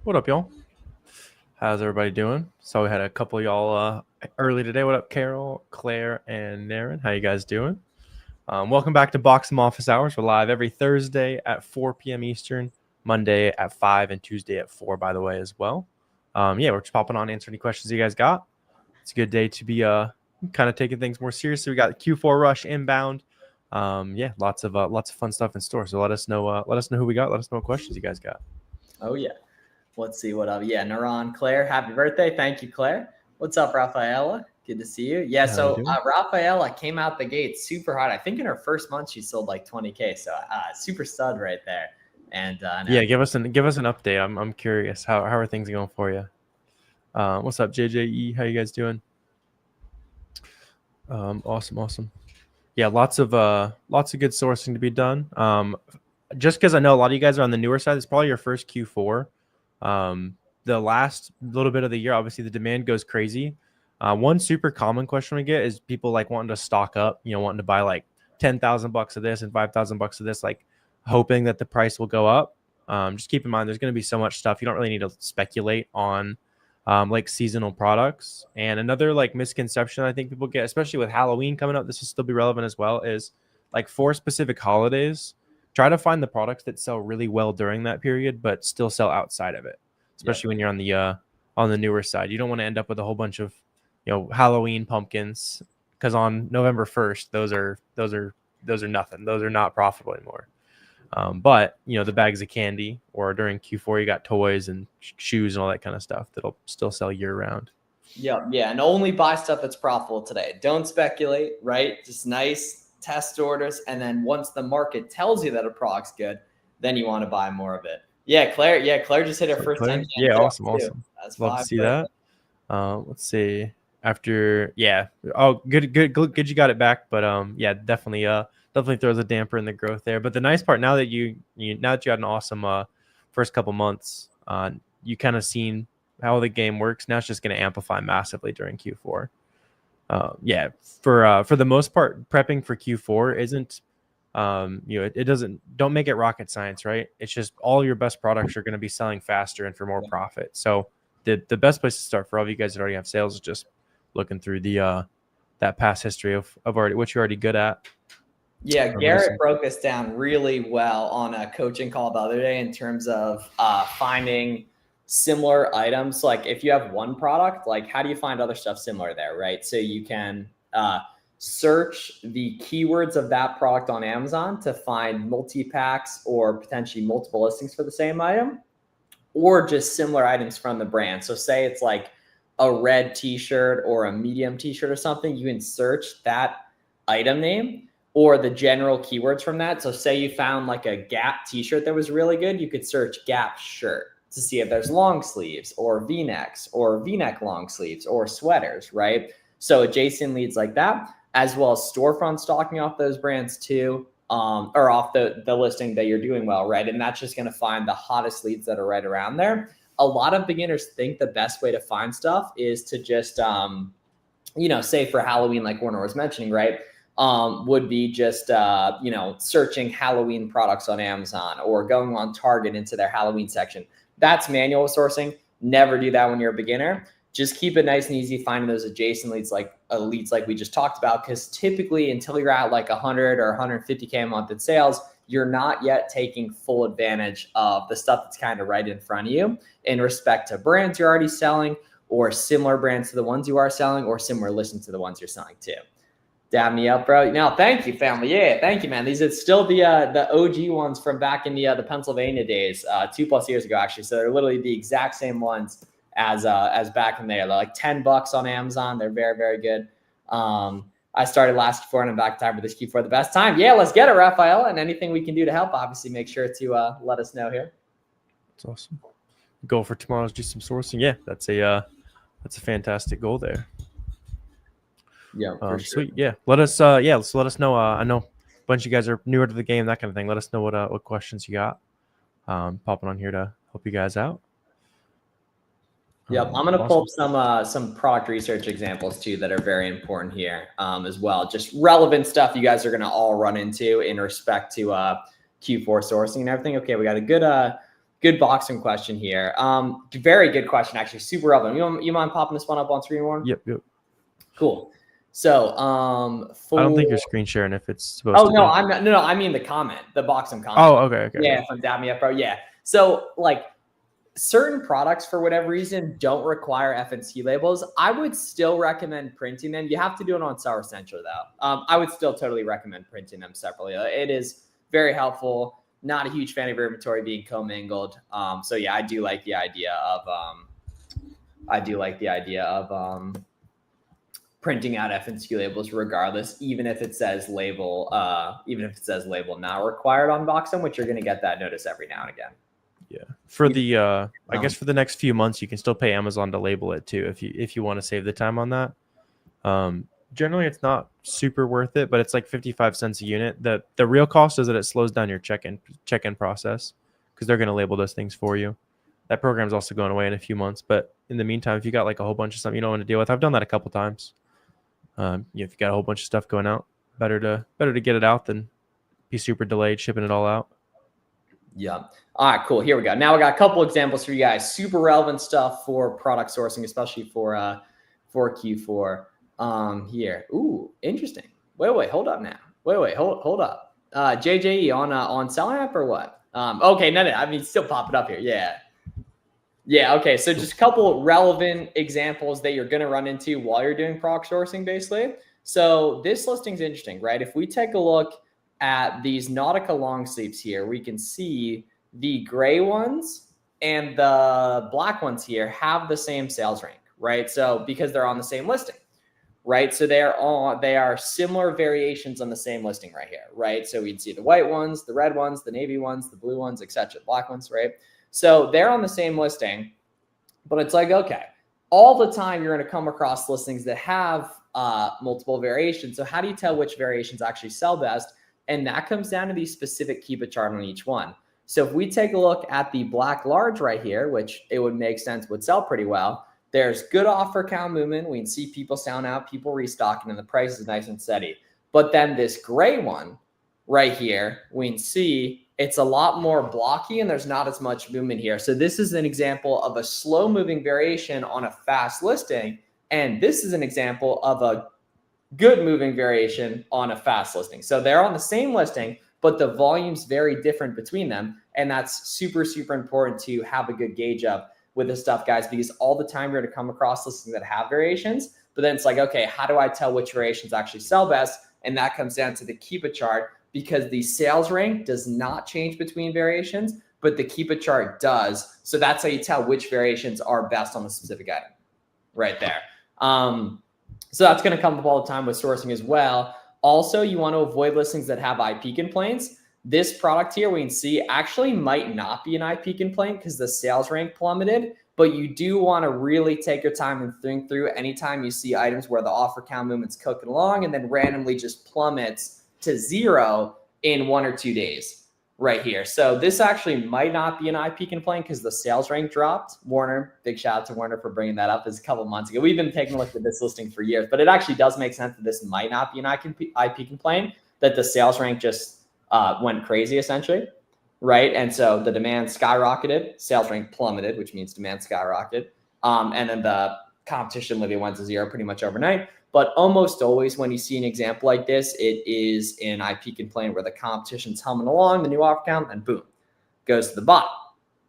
What up, y'all? How's everybody doing? So we had a couple of y'all early today. What up, Carol, Claire, and Naren? How you guys doing? Welcome back to Boxem Office Hours. We're live every Thursday at 4 p.m. Eastern, Monday at 5, and Tuesday at 4, by the way, as well. We're just popping on, answer any questions you guys got. It's a good day to be kind of taking things more seriously. We got the Q4 rush inbound. Lots of fun stuff in store. So let us know who we got. Let us know what questions you guys got. Oh yeah. Let's see what up. Yeah, Naran, Claire, happy birthday. Thank you, Claire. What's up, Rafaela? Good to see you. Yeah, so Rafaela came out the gate super hot. I think in her first month she sold like 20K. So super stud right there. And give us an update. I'm curious. How are things going for you? What's up, JJE? How you guys doing? Awesome. Yeah, lots of good sourcing to be done. Just because I know a lot of you guys are on the newer side, it's probably your first Q4. The last little bit of the year, obviously the demand goes crazy. One super common question we get is people like wanting to stock up, wanting to buy like $10,000 of this and $5,000 of this, like hoping that the price will go up. Just keep in mind, there's going to be so much stuff. You don't really need to speculate on like seasonal products. And another like misconception I think people get, especially with Halloween coming up, this will still be relevant as well, is like for specific holidays, try to find the products that sell really well during that period, but still sell outside of it, especially when you're on the newer side. You don't want to end up with a whole bunch of, Halloween pumpkins, because on November 1st, those are nothing. Those are not profitable anymore. But the bags of candy, or during Q4, you got toys and shoes and all that kind of stuff that'll still sell year round. Yeah. And only buy stuff that's profitable today. Don't speculate, right? Just nice test orders, and then once the market tells you that a product's good, then you want to buy more of it. Claire just hit her first time. Yeah, awesome. That's love to see that. Let's see. After good you got it back, but definitely throws a damper in the growth there. But the nice part, now that you had an awesome first couple months, you kind of seen how the game works. Now it's just going to amplify massively during Q4. For the most part, prepping for Q4 isn't, don't make it rocket science, right? It's just all your best products are going to be selling faster and for more profit. So the best place to start for all of you guys that already have sales is just looking through that past history of already what you're already good at. Yeah, Garrett broke us down really well on a coaching call the other day in terms of finding similar items. Like if you have one product, like how do you find other stuff similar there, right? So you can search the keywords of that product on Amazon to find multi-packs or potentially multiple listings for the same item, or just similar items from the brand. So say it's like a red t-shirt or a medium t-shirt or something, you can search that item name or the general keywords from that. So say you found like a Gap t-shirt that was really good, you could search Gap shirt to see if there's long sleeves or V-necks or V-neck long sleeves or sweaters, right? So adjacent leads like that, as well as storefront stocking off those brands too, or off the listing that you're doing well, right? And that's just going to find the hottest leads that are right around there. A lot of beginners think the best way to find stuff is to just, say for Halloween, like Warner was mentioning, right? Would be just, searching Halloween products on Amazon or going on Target into their Halloween section. That's manual sourcing. Never do that when you're a beginner. Just keep it nice and easy finding those adjacent leads like we just talked about, because typically until you're at like 100 or 150K a month in sales, you're not yet taking full advantage of the stuff that's kind of right in front of you in respect to brands you're already selling, or similar brands to the ones you are selling, or similar listings to the ones you're selling too. Dab me up, bro. No, thank you, family. Yeah, thank you, man. These are still the OG ones from back in the Pennsylvania days, 2+ years ago, actually. So they're literally the exact same ones as back in there. They're like $10 on Amazon. They're very, very good. I started last Q4 and I'm back time for this Q4 the best time. Yeah, let's get it, Rafael. And anything we can do to help, obviously, make sure to let us know here. That's awesome. Goal for tomorrow is do some sourcing. Yeah, that's a fantastic goal there. Yeah, for sure. Sweet. Yeah, let us know. I know a bunch of you guys are newer to the game, that kind of thing. Let us know what questions you got. Popping on here to help you guys out. Yep, I'm going to pull up some product research examples too that are very important here as well. Just relevant stuff you guys are going to all run into in respect to Q4 sourcing and everything. Okay, we got a Good Boxem question here. Very good question, actually. Super relevant. You mind popping this one up on screen, Warren? Yep. Cool. So, I don't think you're screen sharing if it's supposed to. Oh no, I'm not. No, I mean the comment, the Boxem comment. Oh, okay. Yeah, from Dab Me Up, bro. Yeah. So like certain products for whatever reason don't require FNC labels. I would still recommend printing them. You have to do it on Seller Central though. I would still totally recommend printing them separately. It is very helpful. Not a huge fan of your inventory being commingled. So yeah, I do like the idea of printing out FNC labels regardless, even if it says label not required on Boxem, which you're going to get that notice every now and again. Yeah. For the I guess for the next few months you can still pay Amazon to label it too if you want to save the time on that. Generally it's not super worth it, but it's like 55 cents a unit. The real cost is that it slows down your check-in process because they're going to label those things for you. That program's also going away in a few months, but in the meantime, if you got like a whole bunch of stuff you don't want to deal with, I've done that a couple times. If you got a whole bunch of stuff going out, better to get it out than be super delayed shipping it all out. Yeah. All right, cool. Here we go. Now we got a couple examples for you guys. Super relevant stuff for product sourcing, especially for Q4. Here. Ooh, interesting. Wait, hold up now. Hold up. JJE on Seller App or what? Okay, no. I mean, still pop it up here. Yeah. Okay. So just a couple relevant examples that you're going to run into while you're doing product sourcing, basically. So this listing's interesting, right? If we take a look at these Nautica long sleeves here, we can see the gray ones and the black ones here have the same sales rank, right? So because they're on the same listing, right? So they are similar variations on the same listing right here, right? So we'd see the white ones, the red ones, the navy ones, the blue ones, etc., black ones, right? So they're on the same listing, but it's like, okay, all the time you're going to come across listings that have multiple variations. So how do you tell which variations actually sell best? And that comes down to the specific keep a chart on each one. So if we take a look at the black large right here, which it would make sense would sell pretty well, there's good offer count movement. We can see people selling out, people restocking, and the price is nice and steady. But then this gray one right here, we can see it's a lot more blocky and there's not as much movement here. So this is an example of a slow moving variation on a fast listing. And this is an example of a good moving variation on a fast listing. So they're on the same listing, but the volume's very different between them. And that's super, super important to have a good gauge of with this stuff, guys, because all the time you're going to come across listings that have variations, but then it's like, okay, how do I tell which variations actually sell best? And that comes down to the keep a chart, because the sales rank does not change between variations, but the keep a chart does. So that's how you tell which variations are best on the specific item right there. So that's going to come up all the time with sourcing as well. Also, you want to avoid listings that have IP complaints. This product here, we can see actually might not be an IP complaint because the sales rank plummeted, but you do want to really take your time and think through anytime you see items where the offer count movement's cooking along and then randomly just plummets to 0 in 1 or 2 days right here. So this actually might not be an IP complaint because the sales rank dropped. Warner, big shout out to Warner for bringing that up. This a couple months ago. We've been taking a look at this listing for years, but it actually does make sense that this might not be an IP complaint, that the sales rank just went crazy essentially, right? And so the demand skyrocketed, sales rank plummeted, which means demand skyrocketed. And then the competition literally went to 0 pretty much overnight. But almost always when you see an example like this, it is an IP complaint where the competition's humming along, the new offer count, and boom, goes to the bottom.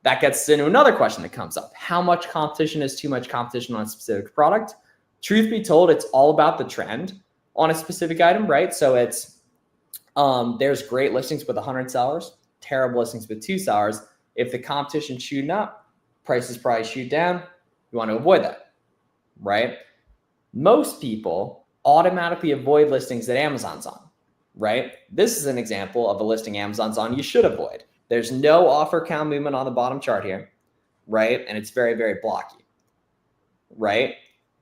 That gets into another question that comes up. How much competition is too much competition on a specific product? Truth be told, it's all about the trend on a specific item, right? So it's there's great listings with 100 sellers, terrible listings with 2 sellers. If the competition's shooting up, prices probably shoot down. You want to avoid that, right? Most people automatically avoid listings that Amazon's on, right? This is an example of a listing Amazon's on you should avoid. There's no offer count movement on the bottom chart here, right? And it's very, very blocky, right?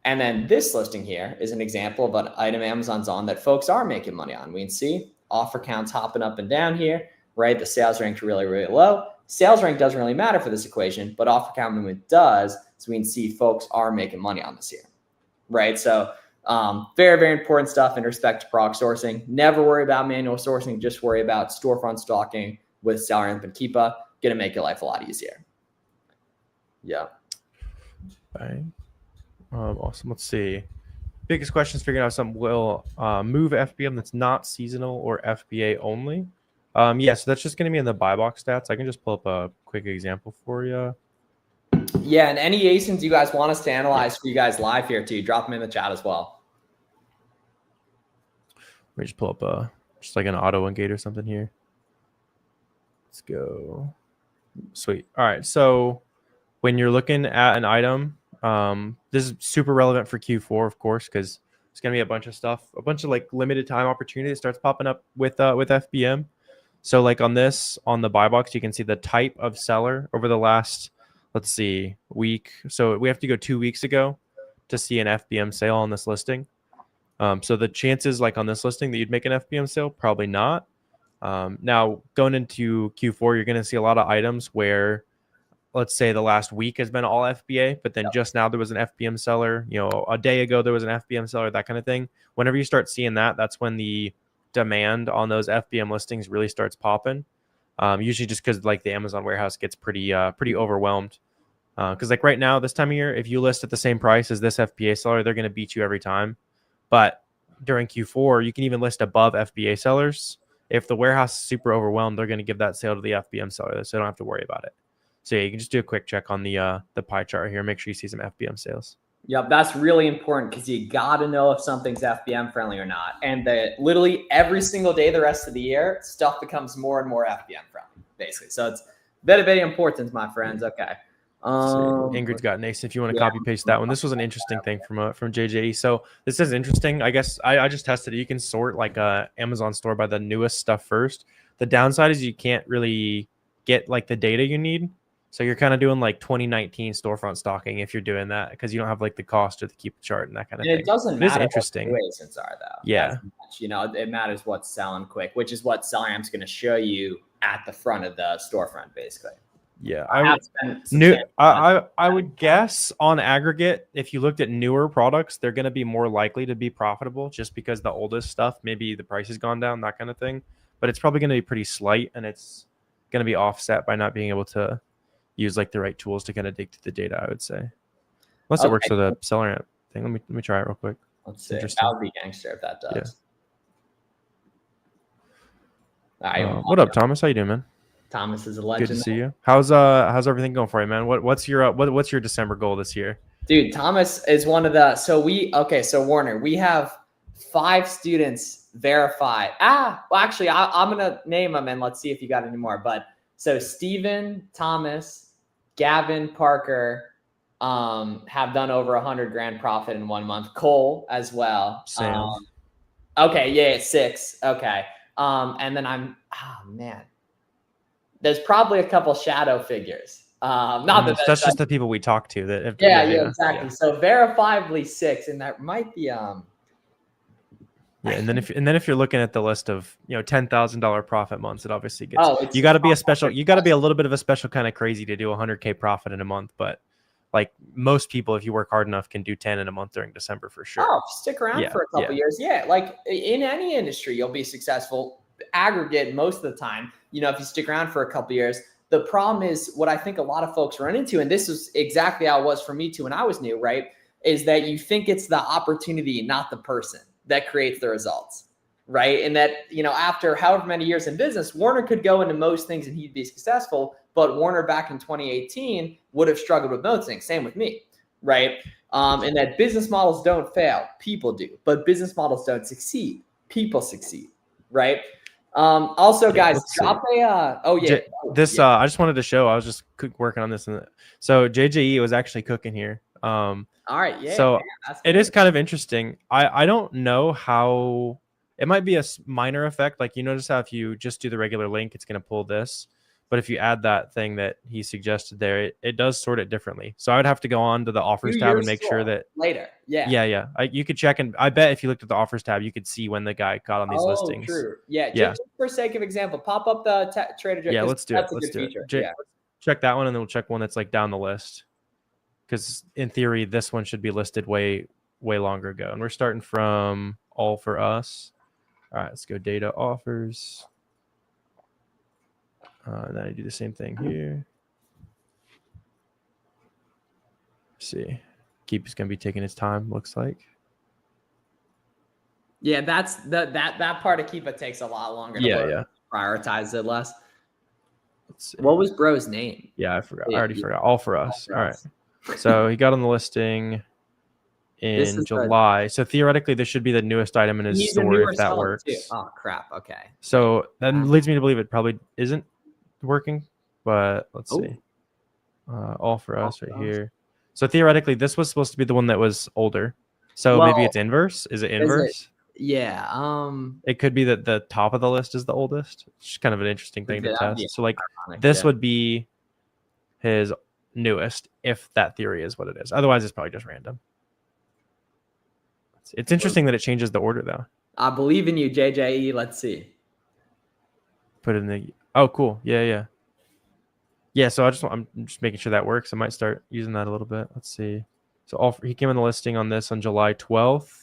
And then this listing here is an example of an item Amazon's on that folks are making money on. We can see offer counts hopping up and down here, right? The sales rank's really, really low. Sales rank doesn't really matter for this equation, but offer count movement does. So we can see folks are making money on this here. Right. So very, very important stuff in respect to product sourcing. Never worry about manual sourcing. Just worry about storefront stocking with Seller Amp and Keepa. going to make your life a lot easier. Yeah. Bang. Awesome. Let's see. Biggest question is figuring out something will move FBM that's not seasonal or FBA only. Yeah, so that's just going to be in the buy box stats. I can just pull up a quick example for you. Yeah, and any ASINs you guys want us to analyze for you guys live here too, drop them in the chat as well. Let me just pull up just like an auto engate or something here. Let's go. Sweet. All right. So when you're looking at an item, this is super relevant for Q4, of course, because it's going to be a bunch of stuff, a bunch of like limited time opportunity that starts popping up with FBM. So like on the buy box, you can see the type of seller over the last, let's see, week. So we have to go 2 weeks ago to see an FBM sale on this listing. So the chances like on this listing that you'd make an FBM sale, probably not. Now going into Q4, you're going to see a lot of items where, let's say the last week has been all FBA, but then just now there was an FBM seller, a day ago there was an FBM seller, that kind of thing. Whenever you start seeing that, that's when the demand on those FBM listings really starts popping. Usually just because like the Amazon warehouse gets pretty overwhelmed. Because like right now, this time of year, if you list at the same price as this FBA seller, they're going to beat you every time. But during Q4, you can even list above FBA sellers. If the warehouse is super overwhelmed, they're going to give that sale to the FBM seller, so they don't have to worry about it. So yeah, you can just do a quick check on the pie chart here. Make sure you see some FBM sales. Yep, that's really important because you got to know if something's FBM friendly or not. And literally every single day the rest of the year, stuff becomes more and more FBM friendly, basically. So it's very, very important, my friends. Okay. Ingrid's got an ace if you want to copy paste that one. This was an interesting thing from JJE. So this is interesting. I guess I just tested it. You can sort like a Amazon store by the newest stuff first. The downside is you can't really get like the data you need. So you're kind of doing like 2019 storefront stocking if you're doing that because you don't have like the cost or the keep chart and that kind of thing. It doesn't matter what interesting. What the ASINs are though. Yeah. It matters what's selling quick, which is what SellRamp's going to show you at the front of the storefront, basically. Yeah, I would guess on aggregate, if you looked at newer products, they're going to be more likely to be profitable just because the oldest stuff, maybe the price has gone down, that kind of thing. But it's probably going to be pretty slight, and it's going to be offset by not being able to use like the right tools to kind of dig through the data, I would say. Unless it works with a SellRamp thing. Let me try it real quick. Let's see. That would be gangster if that does. Yeah. What up, Thomas? How you doing, man? Thomas is a legend. Good to see you. How's everything going for you, man? What's your December goal this year? Dude, Thomas is one of the so Warner, we have 5 students verified. Well, actually, I'm gonna name them and let's see if you got any more. But so Steven, Thomas, Gavin, Parker have done over 100 grand profit in 1 month. Cole as well. Sam. Okay, yeah, 6. Okay. And then man. There's probably a couple shadow figures. That's just the people we talk to. Exactly. Yeah. So verifiably 6, and that might be Yeah, and then if you're looking at the list of $10,000 profit months, it obviously gets. You got to be a little bit of a special kind of crazy to do 100K profit in a month, but like most people, if you work hard enough, can do 10 in a month during December for sure. Oh, stick around for a couple years. Yeah, like in any industry, you'll be successful. Aggregate most of the time, if you stick around for a couple years. The problem is what I think a lot of folks run into, and this is exactly how it was for me too when I was new, right? Is that you think it's the opportunity, not the person, that creates the results, right? And that, after however many years in business, Warner could go into most things and he'd be successful, but Warner back in 2018 would have struggled with most things. Same with me, right? And that business models don't fail, people do, but business models don't succeed, people succeed, right? Also, guys, drop a. I just wanted to show. I was just working on this, so JJE was actually cooking here. All right, yeah. So it is kind of interesting. I don't know how it might be a minor effect. Like notice how if you just do the regular link, it's going to pull this. But if you add that thing that he suggested there, it does sort it differently. So I would have to go on to the offers tab and make sure that later. Yeah. You could check, and I bet if you looked at the offers tab, you could see when the guy got on these listings. True. Yeah. Just for sake of example, pop up the Trader Joe. Yeah, let's do it. Let's do it. Check that one, and then we'll check one that's like down the list. Because in theory, this one should be listed way longer ago. And we're starting from all for us. All right, let's go data offers. And then I do the same thing here. Let's see. Keep is going to be taking his time, looks like. Yeah, that's that part of Keepa takes a lot longer to work. Prioritize it less. Let's see. What was bro's name? Yeah, I forgot. I already forgot. All for us. All right. So he got on the listing in July. So theoretically, this should be the newest item in his store if that works. Too. Oh, crap. Okay. So that leads me to believe it probably isn't working, but let's see. All for us right here. So theoretically, this was supposed to be the one that was older. So maybe it's inverse. Is it inverse? Yeah. It could be that the top of the list is the oldest. It's kind of an interesting thing to test. So like this would be his newest if that theory is what it is. Otherwise, it's probably just random. It's interesting that it changes the order though. I believe in you, JJE. Let's see. Put it in the. Oh, cool. Yeah. Yeah. So I'm just making sure that works. I might start using that a little bit. Let's see. So he came in the listing on this on July 12th.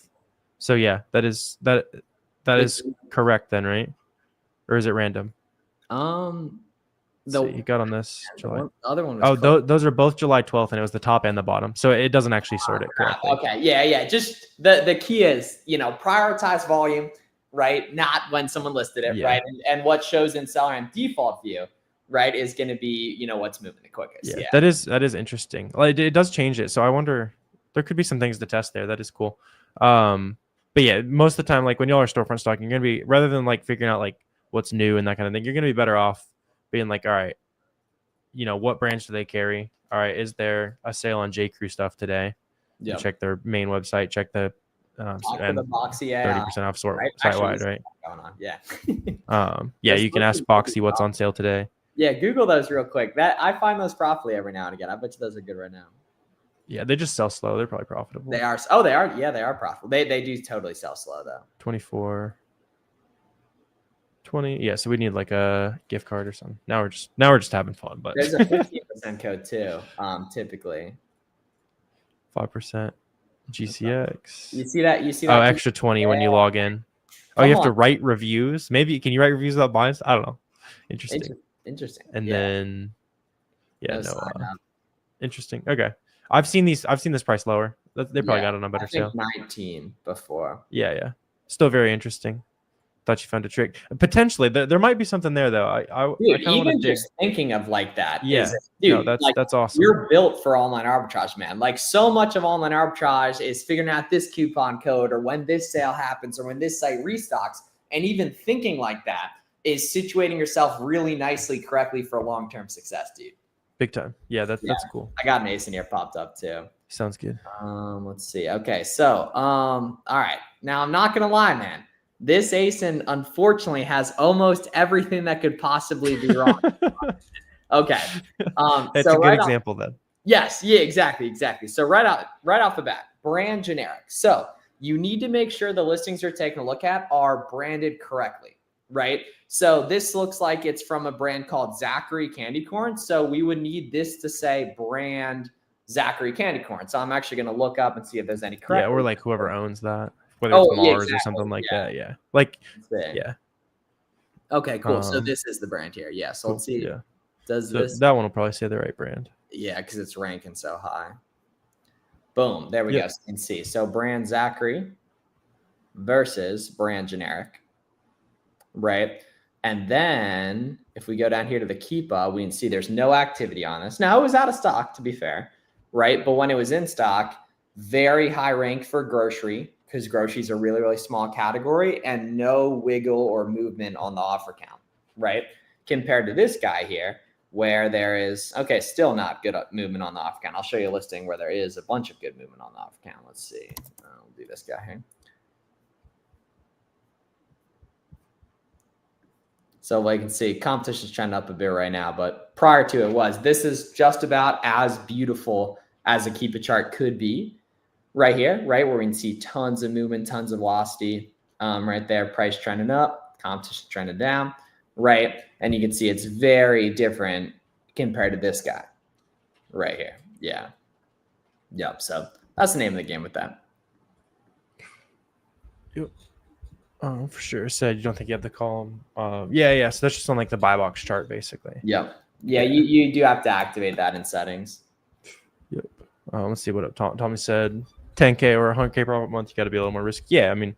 So yeah, that is correct then, right? Or is it random? He got on this July. The other one was those are both July 12th, and it was the top and the bottom, so it doesn't actually sort it correctly. Okay, yeah. Just the key is prioritize volume, right? Not when someone listed it, right? And what shows in seller and default view, right, is going to be what's moving the quickest. Yeah, that is interesting. Like it does change it, so I wonder there could be some things to test there. That is cool. But yeah, most of the time, like when y'all are storefront stocking, you're gonna be rather than like figuring out like what's new and that kind of thing, you're gonna be better off being like, all right, what brands do they carry? All right, is there a sale on J. Crew stuff today? Yeah. Check their main website. Check the and the Boxy, 30% off site wide, right? Going on, yeah. You can ask Boxy what's on sale today. Yeah, Google those real quick. That I find those profitably every now and again. I bet you those are good right now. Yeah, they just sell slow. They're probably profitable. They are. Oh, they are. Yeah, they are profitable. They do totally sell slow though. 24. 20. Yeah, so we need like a gift card or something. Now we're just having fun. But there's a 15% code too. Typically. 5% GCX. You see that? Oh, extra 20 when you log in. Oh, you have to write reviews. Maybe can you write reviews without bias? I don't know. Interesting. And then interesting. Okay. I've seen this price lower. They probably got it on a better sale. 19 before. Yeah. Still very interesting. Thought you found a trick. Potentially, there might be something there though. I even just thinking of like that. Yeah, that's awesome. You're built for online arbitrage, man. Like so much of online arbitrage is figuring out this coupon code or when this sale happens or when this site restocks, and even thinking like that is situating yourself really nicely, correctly for long-term success, dude. Big time. Yeah, that's cool. I got Mason here popped up too. Sounds good. Let's see. Okay, so all right. Now I'm not gonna lie, man. This ASIN unfortunately has almost everything that could possibly be wrong. Okay. That's a good example then. Yes. Yeah, exactly. So right off the bat, brand generic. So you need to make sure the listings you're taking a look at are branded correctly, right? So this looks like it's from a brand called Zachary Candy Corn. So we would need this to say brand Zachary Candy Corn. So I'm actually going to look up and see if there's any correct. Yeah, or like whoever owns that. Whether it's Mars or something like that. Yeah. Like, yeah. Okay, cool. So this is the brand here. Yeah. So let's see. Yeah. That one will probably say the right brand. Yeah, because it's ranking so high. Boom. There we go. So you can see. So brand Zachary versus brand generic. Right. And then if we go down here to the Keepa, we can see there's no activity on this. Now it was out of stock, to be fair. Right. But when it was in stock, very high rank for grocery, because groceries are really, really small category, and no wiggle or movement on the offer count, right? Compared to this guy here, where there is, still not good movement on the offer count. I'll show you a listing where there is a bunch of good movement on the offer count. Let's see. I'll do this guy here. So like you can see, competition's trending up a bit right now, but prior to it this is just about as beautiful as a Keepa chart could be. Right here, right where we can see tons of movement, tons of velocity, right there, price trending up, competition trending down, right? And you can see it's very different compared to this guy right here. Yeah. Yep. So that's the name of the game with that. Yep. Oh, for sure. Said you don't think you have the column. Yeah. So that's just on like the buy box chart, basically. Yep. Yeah, you do have to activate that in settings. Yep. Let's see what Tommy said. 10K or 100K profit month, you got to be a little more risky. Yeah, I mean,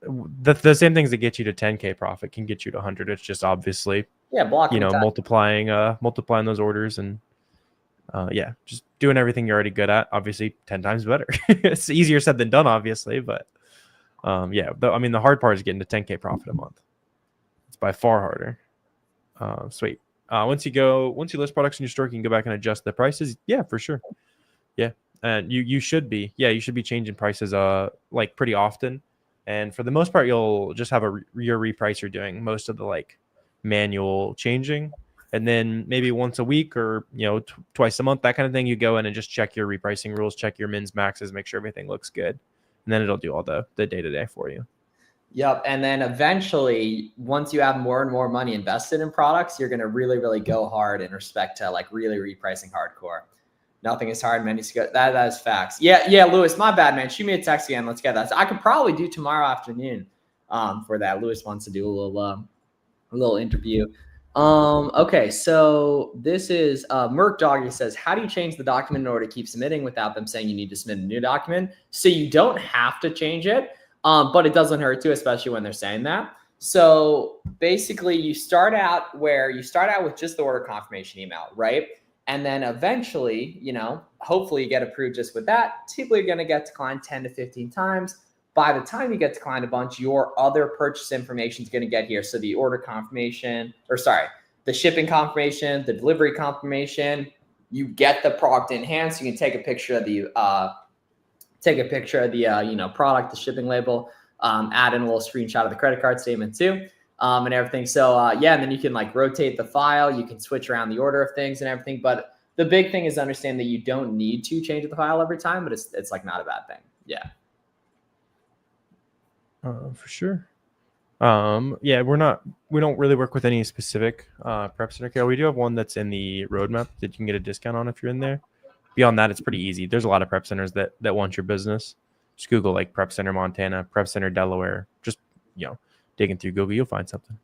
the same things that get you to 10K profit can get you to 100. It's just obviously, blocking multiplying those orders and just doing everything you're already good at. Obviously, 10 times better. It's easier said than done, obviously, but the hard part is getting to 10K profit a month. It's by far harder. Sweet. Once you list products in your store, you can go back and adjust the prices. Yeah, for sure. Yeah, and you should be. Yeah, you should be changing prices like pretty often. And for the most part, you'll just have your repricer doing most of the like manual changing. And then maybe once a week or twice a month, that kind of thing, you go in and just check your repricing rules, check your mins maxes, make sure everything looks good, and then it'll do all the day-to-day for you. Yep. And then eventually, once you have more and more money invested in products, you're going to really, really go hard in respect to like really repricing hardcore. Nothing is hard. Many that is facts. Yeah, Lewis, my bad, man. Shoot me a text again. Let's get that. So I could probably do tomorrow afternoon for that. Lewis wants to do a little interview. Okay, so this is Merc Doggy says, how do you change the document in order to keep submitting without them saying you need to submit a new document? So you don't have to change it. But it doesn't hurt to, especially when they're saying that. So basically you start out with just the order confirmation email, right? And then eventually, hopefully you get approved just with that. Typically you're going to get declined 10 to 15 times. By the time you get declined a bunch, your other purchase information is going to get here. So the order confirmation, the shipping confirmation, the delivery confirmation, you get the product in hand. So you can take a picture of the product, the shipping label, add in a little screenshot of the credit card statement too, and everything. So and then you can like rotate the file. You can switch around the order of things and everything. But the big thing is understand that you don't need to change the file every time, but it's like not a bad thing. Yeah. For sure. We don't really work with any specific prep center care. We do have one that's in the roadmap that you can get a discount on if you're in there. Beyond that, it's pretty easy. There's a lot of prep centers that want your business. Just Google like Prep Center Montana, Prep Center Delaware. Just digging through Google, you'll find something.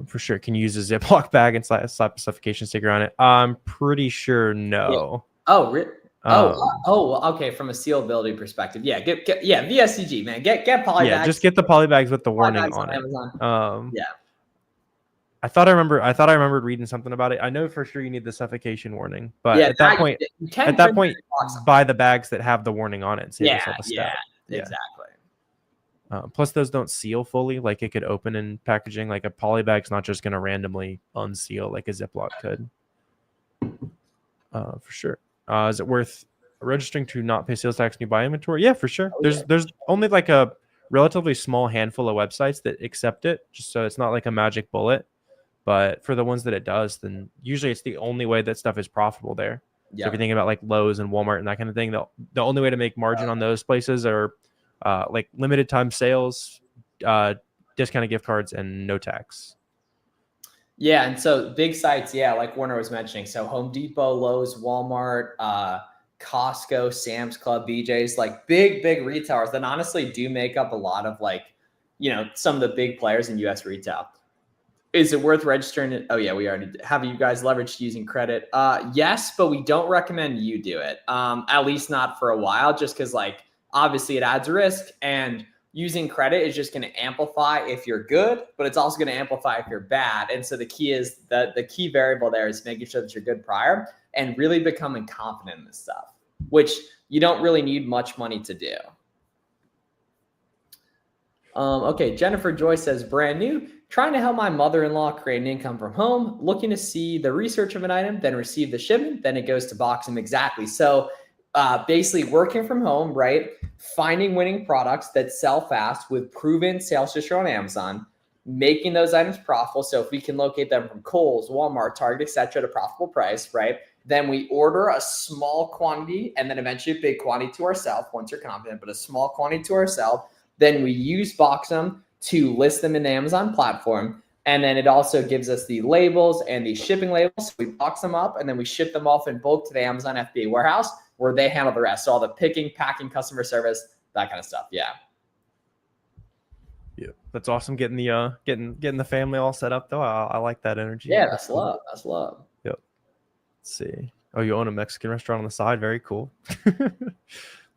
For sure. Can you use a Ziploc bag and slap a suffocation sticker on it? I'm pretty sure no. Yeah. Oh, really? Okay. From a sealability perspective, get VSCG, man. Get poly bags. Yeah, just get the poly bags with the warning on it. Amazon. I thought I remembered reading something about it. I know for sure you need the suffocation warning, but at that point, buy the bags that have the warning on it. Exactly. Plus, those don't seal fully. Like it could open in packaging. Like a poly bag's not just going to randomly unseal like a Ziploc could. For sure. Is it worth registering to not pay sales tax when you buy inventory? Yeah, for sure. There's only like a relatively small handful of websites that accept it, just so it's not like a magic bullet. But for the ones that it does, then usually it's the only way that stuff is profitable there. So if you're thinking about like Lowe's and Walmart and that kind of thing, the only way to make margin on those places are like limited time sales, discounted gift cards, and no tax. Yeah, and so big sites, like Warner was mentioning. So Home Depot, Lowe's, Walmart, Costco, Sam's Club, BJ's, like big retailers that honestly do make up a lot of like, some of the big players in US retail. Is it worth registering it? Oh yeah, we already have. You guys leveraged using credit? Yes, but we don't recommend you do it. At least not for a while, just because like obviously it adds risk, and using credit is just going to amplify if you're good, but it's also going to amplify if you're bad. And so the key is the key variable there is making sure that you're good prior and really becoming confident in this stuff, which you don't really need much money to do. Okay, Jennifer Joy says, brand new, trying to help my mother-in-law create an income from home, looking to see the research of an item, then receive the shipment, then it goes to Boxem. Exactly. So basically working from home, right? Finding winning products that sell fast with proven sales history on Amazon, making those items profitable. So if we can locate them from Kohl's, Walmart, Target, etc., at a profitable price, right? Then we order a small quantity and then eventually a big quantity to ourselves once you're confident, but a small quantity to ourselves. Then we use Boxem to list them in the Amazon platform. And then it also gives us the labels and the shipping labels. So we box them up and then we ship them off in bulk to the Amazon FBA warehouse where they handle the rest. So all the picking, packing, customer service, that kind of stuff. Yeah. Yeah, that's awesome. Getting the family all set up though. I like that energy. Yeah, that's love. That's love. Yep. Let's see. Oh, you own a Mexican restaurant on the side. Very cool.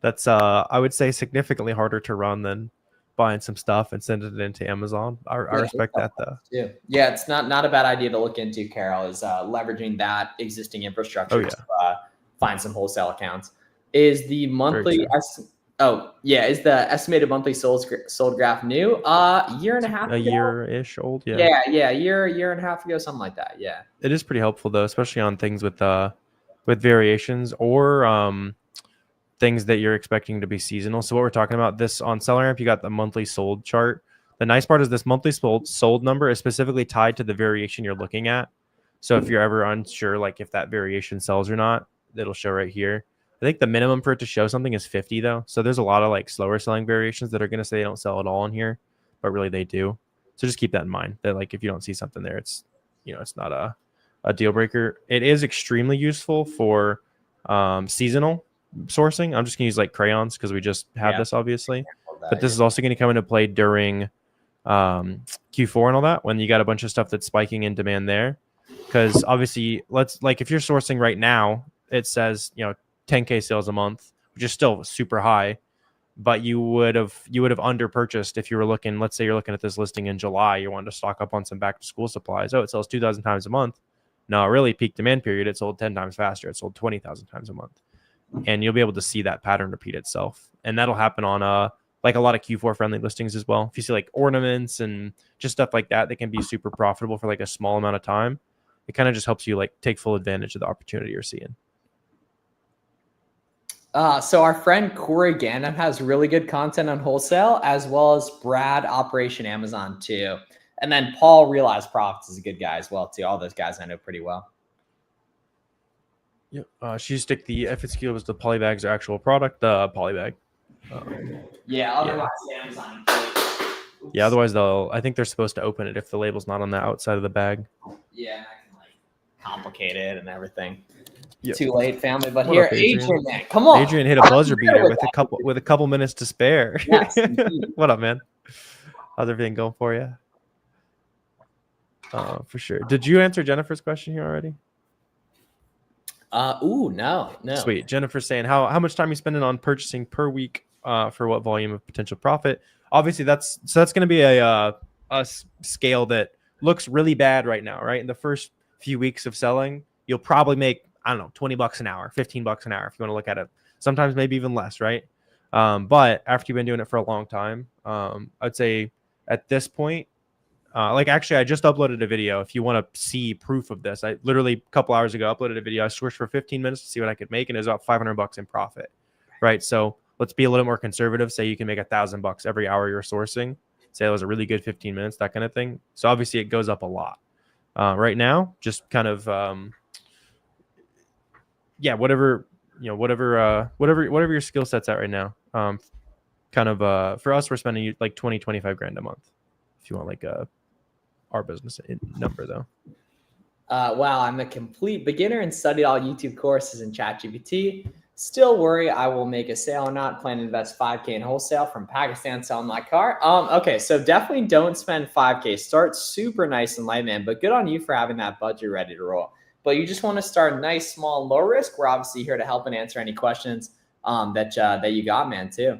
That's I would say significantly harder to run than buying some stuff and sending it into Amazon. I respect that though. Yeah, it's not a bad idea to look into, Carol, is leveraging that existing infrastructure to find some wholesale accounts. Is the monthly is the estimated monthly sold graph new? Year and a half ago? Year-ish old, yeah. Year and a half ago, something like that. Yeah. It is pretty helpful though, especially on things with variations or things that you're expecting to be seasonal. So what we're talking about this on SellerAmp, you got the monthly sold chart. The nice part is this monthly sold number is specifically tied to the variation you're looking at. So if you're ever unsure, like if that variation sells or not, it'll show right here. I think the minimum for it to show something is 50 though. So there's a lot of like slower selling variations that are going to say they don't sell at all in here, but really they do. So just keep that in mind that like if you don't see something there, it's, it's not a deal breaker. It is extremely useful for seasonal sourcing. I'm just gonna use like crayons because we just had this obviously, but this is also going to come into play during Q4 and all that when you got a bunch of stuff that's spiking in demand there. Because obviously, if you're sourcing right now, it says 10K sales a month, which is still super high, but you would have under purchased if you were looking. Let's say you're looking at this listing in July, you wanted to stock up on some back to school supplies. Oh, it sells 2,000 times a month. No, really peak demand period, it sold 10 times faster. It sold 20,000 times a month. And you'll be able to see that pattern repeat itself. And that'll happen on like a lot of Q4 friendly listings as well. If you see like ornaments and just stuff like that, they can be super profitable for like a small amount of time. It kind of just helps you like take full advantage of the opportunity you're seeing. So our friend Corey Gannam has really good content on wholesale, as well as Brad Operation Amazon too. And then Paul Realized Profits is a good guy as well too. All those guys I know pretty well. Yep. She stick the FSQ was the polybags are actual product, the polybag. Otherwise Amazon. Yeah, otherwise I think they're supposed to open it if the label's not on the outside of the bag. Yeah, I can like complicate it and everything. Yep. Too late, family. But what here, up, Adrian, man, come on. Adrian hit a buzzer beater with a couple minutes to spare. Yes, what up, man? How's everything going for you? For sure. Did you answer Jennifer's question here already? No. Sweet. Jennifer's saying how much time you spending on purchasing per week for what volume of potential profit. Obviously, that's going to be a scale that looks really bad right now, right? In the first few weeks of selling, you'll probably make, I don't know, $20 an hour, $15 an hour if you want to look at it. Sometimes maybe even less, right? But after you've been doing it for a long time, I'd say at this point, actually, I just uploaded a video. If you want to see proof of this, I literally a couple hours ago uploaded a video. I sourced for 15 minutes to see what I could make, and it was about $500 in profit, right? So let's be a little more conservative. Say you can make $1,000 every hour you're sourcing. Say it was a really good 15 minutes, that kind of thing. So obviously it goes up a lot. Right now, just kind of, whatever your skill set's at right now. For us, we're spending like 20-25 grand a month. If you want like our business number though. Wow, I'm a complete beginner and studied all YouTube courses in ChatGPT. Still worry I will make a sale or not. Plan to invest 5K in wholesale from Pakistan, selling my car. Okay, so definitely don't spend 5K. Start super nice and light, man. But good on you for having that budget ready to roll. But you just want to start nice, small, low risk. We're obviously here to help and answer any questions that you got, man, too.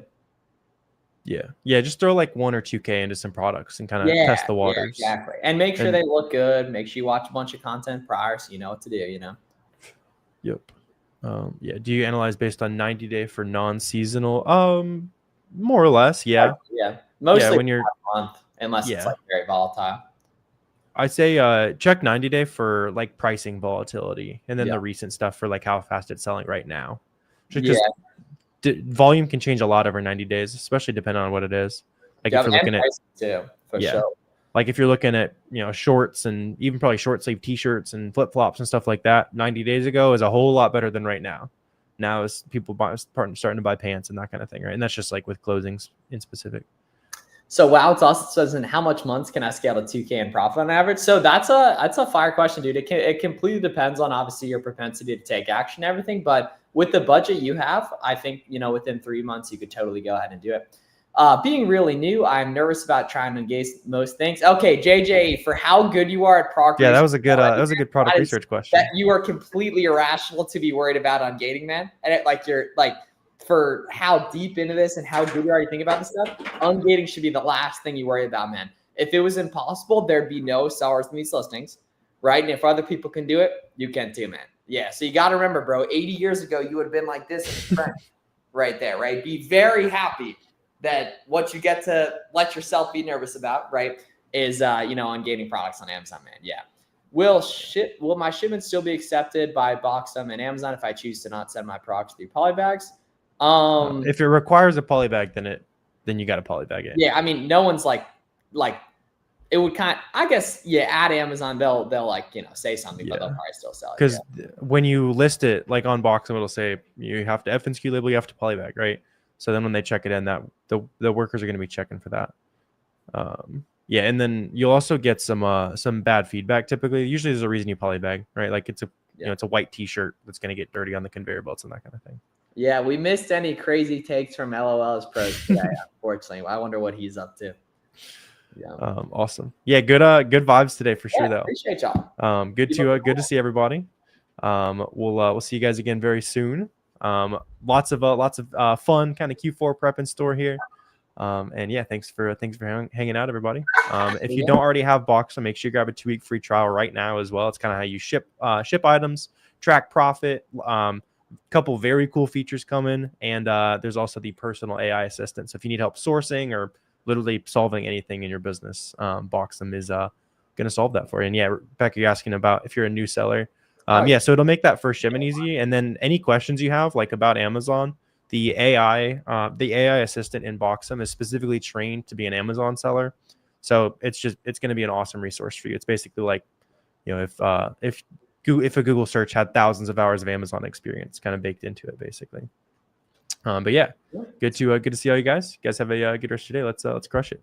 Yeah. Just throw like 1 or 2K into some products and kind of test the waters. Yeah, exactly. And make sure they look good. Make sure you watch a bunch of content prior so you know what to do, Yep. Do you analyze based on 90-day for non-seasonal? More or less, yeah. Mostly when you're a month, unless it's like very volatile. I say check 90-day for like pricing volatility, and then the recent stuff for like how fast it's selling right now. Just volume can change a lot over 90 days, especially depending on what it is. Like if you're looking at too, for sure. Like if you're looking at shorts and even probably short sleeve t-shirts and flip flops and stuff like that, 90 days ago is a whole lot better than right now. Now is people starting to buy pants and that kind of thing, right? And that's just like with closings in specific. So wow, it's also says, in how much months can I scale to 2K in profit on average? So that's a fire question, dude. It completely depends on obviously your propensity to take action and everything, but with the budget you have, I think, you know, within 3 months, you could totally go ahead and do it. Being really new, I'm nervous about trying to engage most things. Okay, JJ, for how good you are at product Yeah, research, that was a good product research question. That you are completely irrational to be worried about ungating, man. And you're like, for how deep into this and how good you are, you think about this stuff, ungating should be the last thing you worry about, man. If it was impossible, there'd be no sellers in these listings, right? And if other people can do it, you can too, man. Yeah, so you got to remember, bro, 80 years ago, you would have been like this right there, right? Be very happy that what you get to let yourself be nervous about, right, is, you know, ungating products on Amazon, man. Yeah. Will my shipments still be accepted by Boxem and Amazon if I choose to not send my products through polybags? If it requires a polybag, then you got to polybag it. Yeah, I mean, no one's like it would I guess, yeah, at Amazon, they'll like, you know, say something, but they'll probably still sell it. Because when you list it, like on Boxem, it'll say you have to FNSKU label, you have to polybag, right? So then when they check it in, that the workers are going to be checking for that. Yeah, and then you'll also get some bad feedback. Typically, usually there's a reason you polybag, right? Like it's you know, it's a white T-shirt that's going to get dirty on the conveyor belts and that kind of thing. Yeah, we missed any crazy takes from LOL's pros today, unfortunately. I wonder what he's up to. Yeah. Awesome. Yeah, good vibes today for sure, though. Appreciate y'all. Good to see everybody. We'll see you guys again very soon. Lots of fun kind of Q4 prep in store here. And yeah, thanks for hanging out, everybody. If you don't already have Boxem, make sure you grab a 2-week free trial right now as well. It's kind of how you ship items, track profit. Couple very cool features coming, and there's also the personal AI assistant. So if you need help sourcing or literally solving anything in your business, Boxem is going to solve that for you. And yeah, Rebecca, you're asking about if you're a new seller. Yeah, so it'll make that first shipment easy. And then any questions you have, like about Amazon, the AI assistant in Boxem is specifically trained to be an Amazon seller. So it's going to be an awesome resource for you. It's basically like, you know, if a Google search had thousands of hours of Amazon experience kind of baked into it, basically. But yeah, good to see all you guys. You guys have a good rest of your day. Let's crush it.